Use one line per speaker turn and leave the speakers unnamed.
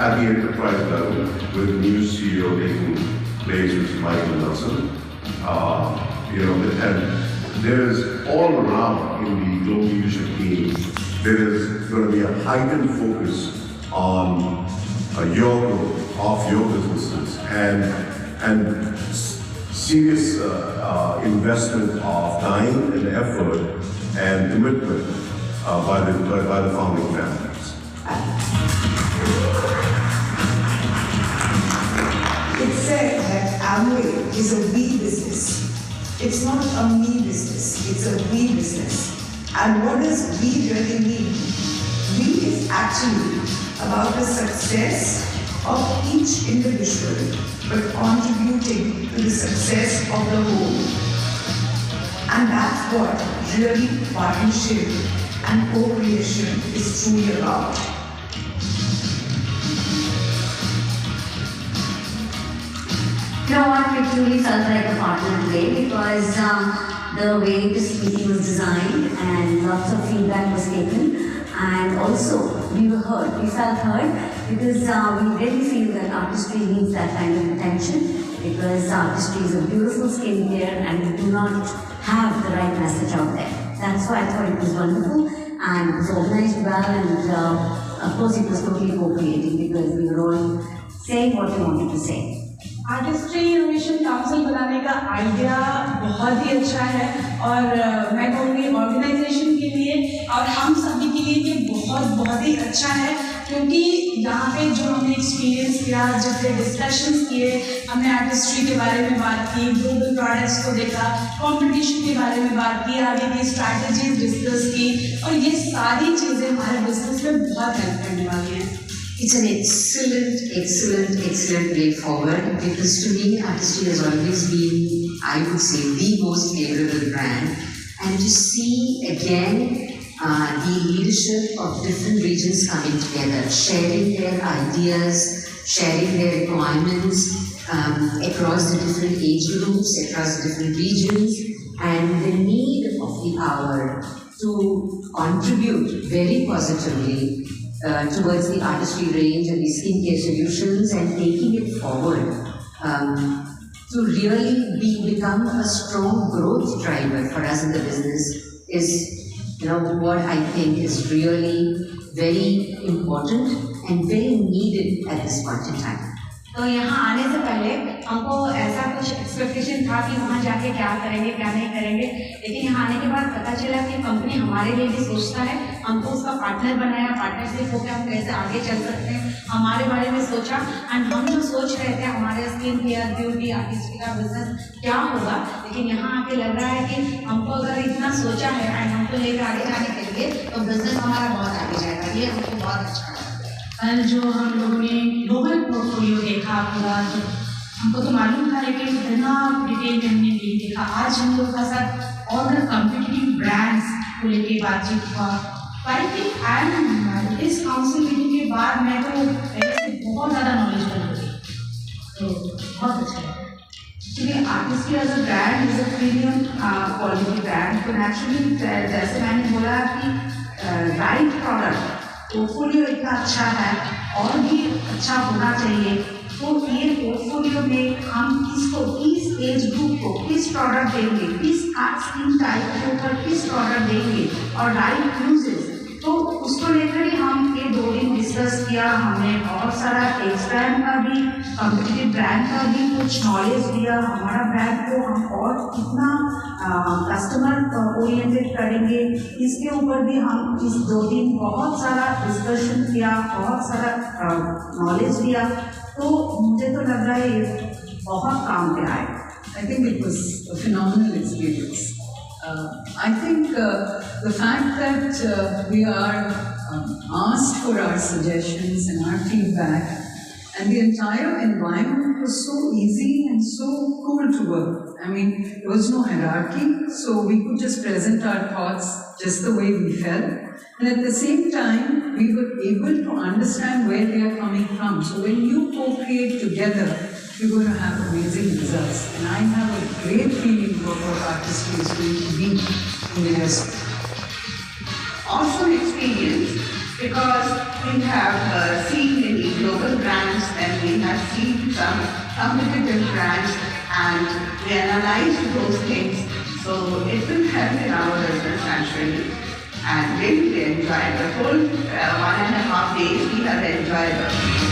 at the enterprise level with new CEO taking place, which is Michael Nelson. And there is all around in the global leadership team, there is going to be a heightened focus on your growth of your businesses and serious investment of time and effort and commitment by the founding families.
It's said that Amway is a we business. It's not a me business, it's a we business. And what does we really mean? We is actually about the success of each individual, but contributing to the success of the whole. And that's what really partnership and co-creation is truly about.
You know what, we truly felt like a partner today because the way this meeting was designed and lots of feedback was taken, and also we were heard, we felt heard because we really feel that artistry needs that kind of attention, because artistry is a beautiful skincare and we do not have the right message out there. That's why I thought it was wonderful and it was organized well, and of course it was totally co-creating because we were all saying what we wanted to say.
Artistry innovation council बनाने का idea बहुत ही अच्छा है और मैं कहूँगी organisation के लिए और हम सभी के लिए ये बहुत ही अच्छा है, क्योंकि यहाँ पे जो हमने एक्सपीरियंस किया, जब पे डिस्कशंस किए, हमने आर्टिस्ट्री के बारे में बात की, ग्लोबल प्रोडक्ट्स को देखा, कंपटीशन के बारे में बात की, आगे की स्ट्रैटेजीज डिस्कस की, और ये सारी चीज़ें हमारे बिजनेस में बहुत हेल्प करने वाली हैं.
It's an excellent way forward, because to me, artistry has always been, I would say, the most favorable brand. And to see again the leadership of different regions coming together, sharing their ideas, sharing their requirements across the different age groups, across the different regions, and the need of the hour to contribute very positively towards the artistry range and the skincare solutions, and taking it forward to really become a strong growth driver for us in the business is, what I think is really very important and very needed at this point in time.
तो यहाँ आने से पहले हमको ऐसा कुछ expectation था कि वहाँ जाके क्या करेंगे क्या नहीं करेंगे, लेकिन यहाँ आने के बाद पता चला कि कंपनी हमारे लिए भी सोचता है, हमको उसका पार्टनर बनाया, पार्टनरशिप होकर हम कैसे आगे चल सकते हैं, हमारे बारे में सोचा, एंड हम जो सोच रहे थे हमारे स्किन केयर, ब्यूटी, आर्टिस्ट्री का बिजनेस क्या होगा, लेकिन यहाँ आके लग रहा है कि हमको अगर इतना सोचा है एंड हमको लेकर आगे जाने के लिए, तो बिजनेस हमारा बहुत आगे जाएगा. ये हमको बहुत अच्छा लगा.
कल जो हम लोगों ने ग्लोबल पोर्टफोलियो देखा पूरा, जो हमको तो मालूम था लेकिन इतना डिटेल में हमने नहीं देखा. आज हम लोग का साथ और कॉम्पिटिटिव ब्रांड्स को लेके बातचीत हुआ. आई थिंक एंड इस काउंसिल मीटिंग के बाद मैं तो ऐसे बहुत ज़्यादा नॉलेजबल हो गई, तो बहुत अच्छा है. क्योंकि artistry as a brand is a premium quality brand, तो नेचुरली जैसे मैंने बोला कि राइट प्रोडक्ट पोर्टफोलियो इतना अच्छा है और भी अच्छा होना चाहिए. तो ये पोर्टफोलियो में हम किसको, किस एज ग्रुप को किस प्रोडक्ट देंगे, किस स्किन टाइप के ऊपर किस प्रोडक्ट देंगे, और राइट यूजेस, तो उसको लेकर ही हम ये 2 दिन डिस्कस किया. हमने बहुत सारा एक्स ब्रांड का भी, कॉम्पिटिटिव ब्रांड का भी कुछ नॉलेज दिया. हमारा ब्रांड को हम और कितना कस्टमर ओरिएंटेड करेंगे, इसके ऊपर भी हम इस 2 दिन बहुत सारा डिस्कशन किया, बहुत सारा नॉलेज दिया. तो मुझे तो लग रहा है ये बहुत काम पे आए.
I think it was a phenomenal experience. I think the fact that we are asked for our suggestions and our feedback, and the entire environment was so easy and so cool to work. I mean, there was no hierarchy, so we could just present our thoughts just the way we felt. And at the same time, we were able to understand where they are coming from. So when you co-create together, you're going to have amazing results. And I have a great feeling about what artistry is going to be in the years.
Awesome experience, because we have seen the
global brands, then we have seen some competitive brands, and we analyzed those things. So it will help in our business naturally. And really enjoy the whole 1.5 days we have enjoyed.